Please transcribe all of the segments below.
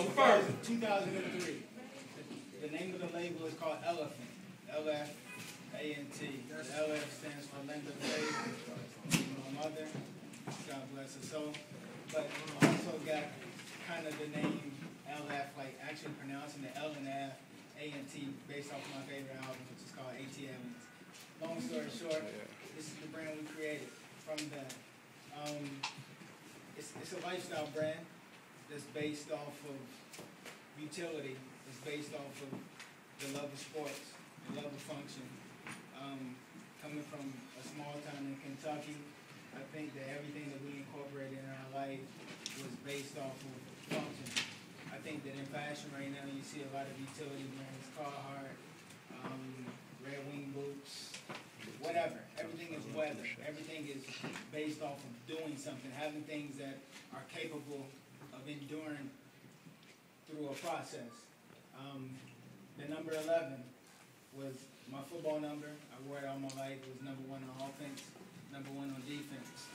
2003. The name of the label is called Elephant. L-F-A-N-T. The L-F stands for Linda Faith, my mother. God bless her soul. But also got kind of the name LF, like actually pronouncing the L and F, A-N-T, based off my favorite album, which is called ATM. Long story short, this is the brand we created from that. It's a lifestyle brand that's based off of utility. It's based off of the love of sports, the love of function. Coming from a small town in Kentucky, I think that everything that we incorporated in our life was based off of function. I think that in fashion right now, you see a lot of utility brands, Carhartt, Red Wing boots, whatever. Everything is weather. Everything is based off of doing something, having things that are capable of enduring through a process. The number 11 was my football number. I wore it all my life. It was number 1 on offense, number 1 on defense.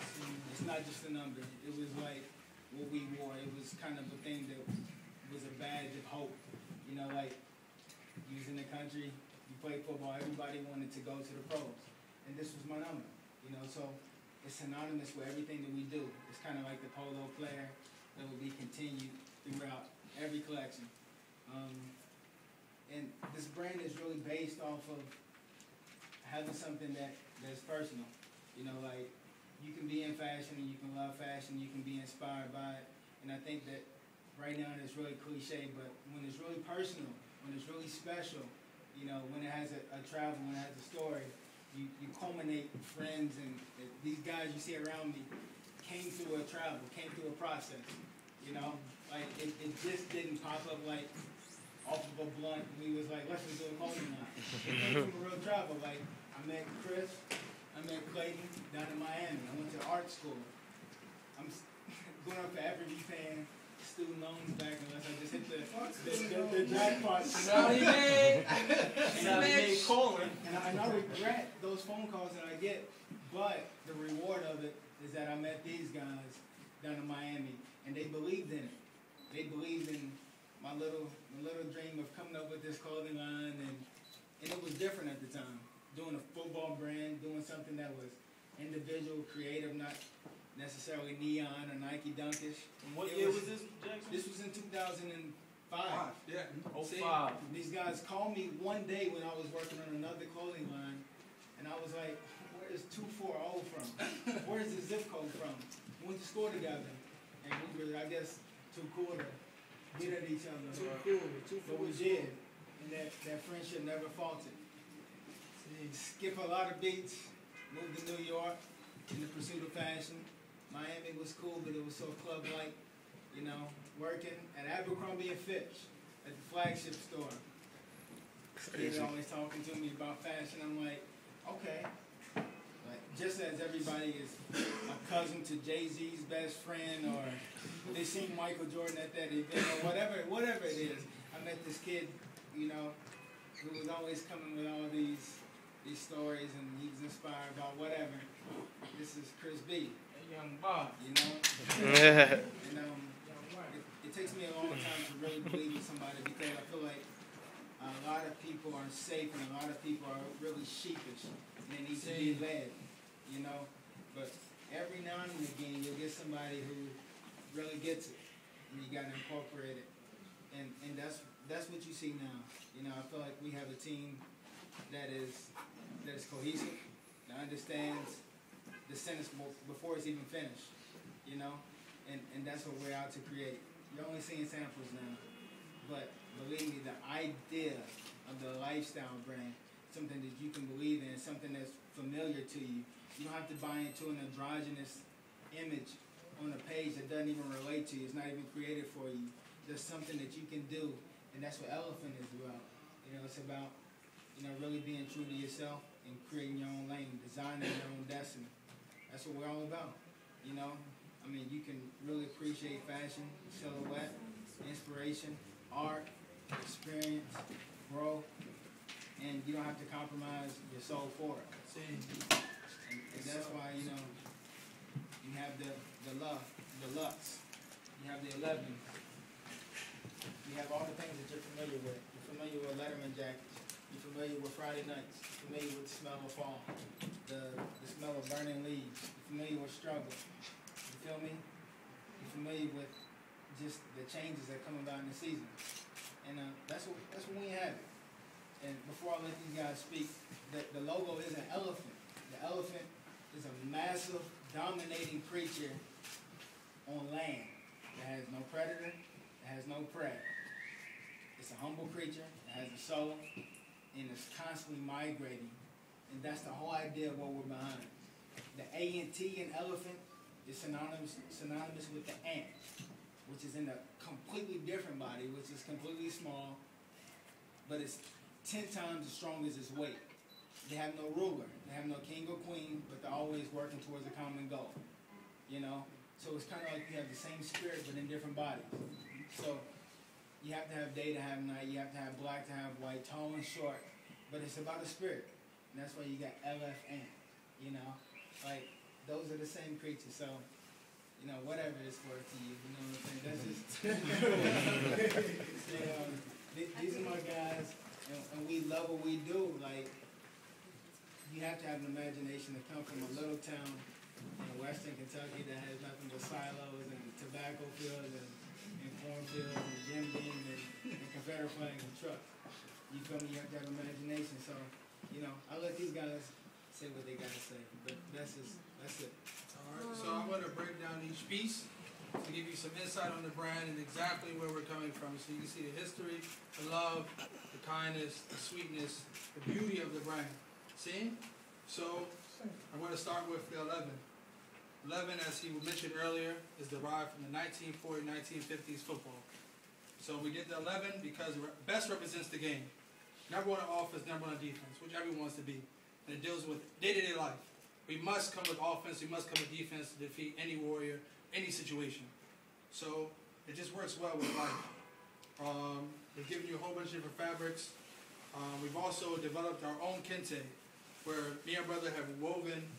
It's not just a number. It was like what we wore. It was kind of a thing that was a badge of hope. You know, like you was in the country, you played football, everybody wanted to go to the pros. And this was my number. You know, so it's synonymous with everything that we do. It's kind of like the polo player that will be continued throughout every collection. And this brand is really based off of having something that's personal. You know, like you can be in fashion and you can love fashion, you can be inspired by it. And I think that right now it's really cliche, but when it's really personal, when it's really special, you know, when it has a travel, when it has a story, you culminate friends, and these guys you see around me came through a travel, came through a process. You know, like it just didn't pop up like off of a blunt. We was like, let's just do a clothing line. It came from a real travel. Like I met Chris, I met Clayton down in Miami. I went to art school. I'm going up for every paying student loans back unless I just hit the jackpot. So he made calling. And I regret those phone calls that I get, but the reward of it is that I met these guys down in Miami, and they believed in it. They believed in my little dream of coming up with this clothing line, and it was different at the time. Doing a football brand, doing something that was individual, creative, not necessarily neon or Nike Dunkish. And what year was this, Jackson? This was in 2005. Yeah, 05. These guys called me one day when I was working on another clothing line, and I was like, where's 240 from? Where's the zip code from? We went to school together, and we were, I guess, too cool to get at each other. But we did, and that friendship never faltered. Skip a lot of beats, moved to New York in the pursuit of fashion. Miami was cool, but it was so club-like, you know, working at Abercrombie & Fitch at the flagship store. Kids always talking to me about fashion. I'm like, okay. Like, just as everybody is a cousin to Jay-Z's best friend, or they seen Michael Jordan at that event, or whatever it is. I met this kid, you know, who was always coming with all these stories, and he was inspired by whatever. This is Chris B. Young Bob, you know? And it takes me a long time to really believe in somebody, because I feel like a lot of people are safe and a lot of people are really sheepish and they need to be led, you know? But every now and again you'll get somebody who really gets it, and you gotta incorporate it. And that's what you see now. You know, I feel like we have a team that is cohesive, that understands the sentence before it's even finished, you know? And that's what we're out to create. You're only seeing samples now, but believe me, the idea of the lifestyle brand, something that you can believe in, something that's familiar to you. You don't have to buy into an androgynous image on a page that doesn't even relate to you. It's not even created for you. There's something that you can do, and that's what Elephant is about. You know, it's about, you know, really being true to yourself and creating your own lane, designing your own destiny. That's what we're all about, you know? I mean, you can really appreciate fashion, silhouette, inspiration, art, experience, growth, and you don't have to compromise your soul for it. And that's why, you know, you have the lux, you have the 11, You have all the things that you're familiar with. You're familiar with Letterman jackets. You're familiar with Friday nights. You're familiar with the smell of fall, the smell of burning leaves. You're familiar with struggle. You feel me? You're familiar with just the changes that come about in the season. And that's what we have it. And before I let these guys speak, the logo is an elephant. The elephant is a massive, dominating creature on land. It has no predator. It has no prey. It's a humble creature. It has a soul. And it's constantly migrating. And that's the whole idea of what we're behind. The A-N-T in elephant is synonymous with the ant, which is in a completely different body, which is completely small, but it's 10 times as strong as its weight. They have no ruler. They have no king or queen, but they're always working towards a common goal. You know? So it's kind of like you have the same spirit, but in different bodies. So you have to have day to have night. You have to have black to have white, tall and short. But it's about the spirit. And that's why you got LF ant. You know? Like, those are the same creatures. So, you know, whatever it's worth to you. You know what I'm saying? That's just... these are my guys. And we love what we do. Like, you have to have an imagination to come from a little town in western Kentucky that has nothing but silos and tobacco fields and cornfields and Jim Beam and Confederate flags and trucks. You feel me? You have to have imagination. So, you know, I'll let these guys say what they got to say. But that's it. All right, so I'm going to break down each piece to give you some insight on the brand and exactly where we're coming from. So you can see the history, the love, the kindness, the sweetness, the beauty of the brand. See? So I'm going to start with the 11. 11, as he mentioned earlier, is derived from the 1940, 1950s football. So we did the 11 because it best represents the game. Number one on offense, number one on defense, which everyone wants to be. And it deals with day-to-day life. We must come with offense, we must come with defense to defeat any warrior, any situation. So it just works well with life. We've given you a whole bunch of different fabrics. We've also developed our own kente, where me and brother have woven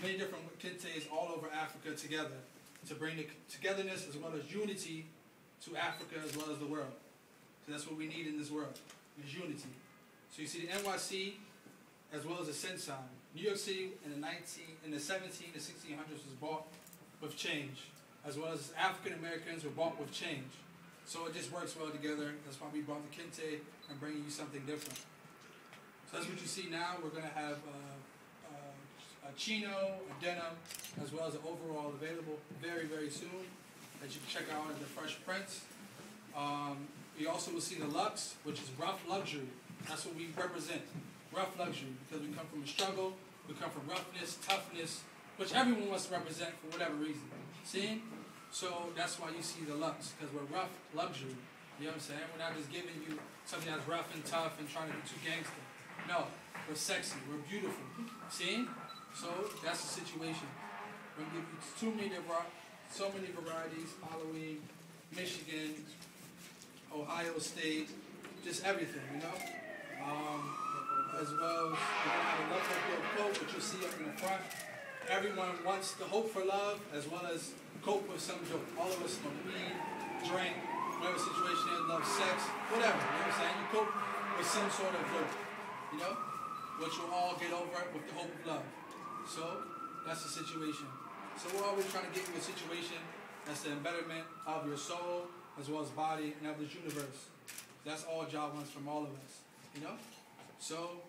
many different kentes all over Africa together to bring the togetherness as well as unity to Africa as well as the world. So that's what we need in this world, is unity. So you see the NYC as well as the Sin sign. New York City in the 17 to 1600s was bought with change, as well as African Americans were bought with change. So it just works well together. That's why we brought the kente and bringing you something different. So that's what you see now. We're going to have a chino, a denim, as well as an overall available very, very soon that you can check out in the fresh prints. You also will see the luxe, which is rough luxury. That's what we represent, rough luxury, because we come from a struggle, we come from roughness, toughness, which everyone wants to represent for whatever reason. See? So that's why you see the luxe, because we're rough luxury. You know what I'm saying? We're not just giving you something that's rough and tough and trying to be too gangster. No, we're sexy, we're beautiful. See? So that's the situation. We're going to give you so many varieties, Halloween, Michigan, Ohio State, just everything, you know? As well as we're going to have a love coat, which you'll see up in the front. Everyone wants to hope for love as well as cope with some joke. All of us smoke weed, drink, whatever situation is, love sex, whatever, you know what I'm saying? You cope with some sort of joke, you know? Which we'll all get over with the hope of love. So, that's the situation. So we're always trying to get you a situation that's the embetterment of your soul as well as body and of this universe. That's all God wants from all of us, you know? So,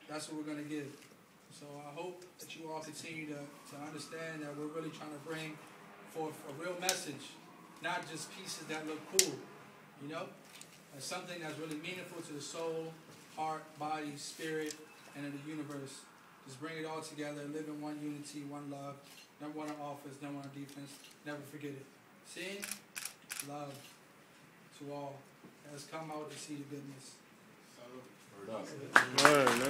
that's what we're going to give. So I hope that you all continue to understand that we're really trying to bring forth a real message, not just pieces that look cool, you know? It's something that's really meaningful to the soul, heart, body, spirit, and in the universe. Just bring it all together, live in one unity, one love, number one on offense, number one on defense. Never forget it. See? Love to all that has come out to see the goodness. Word, man.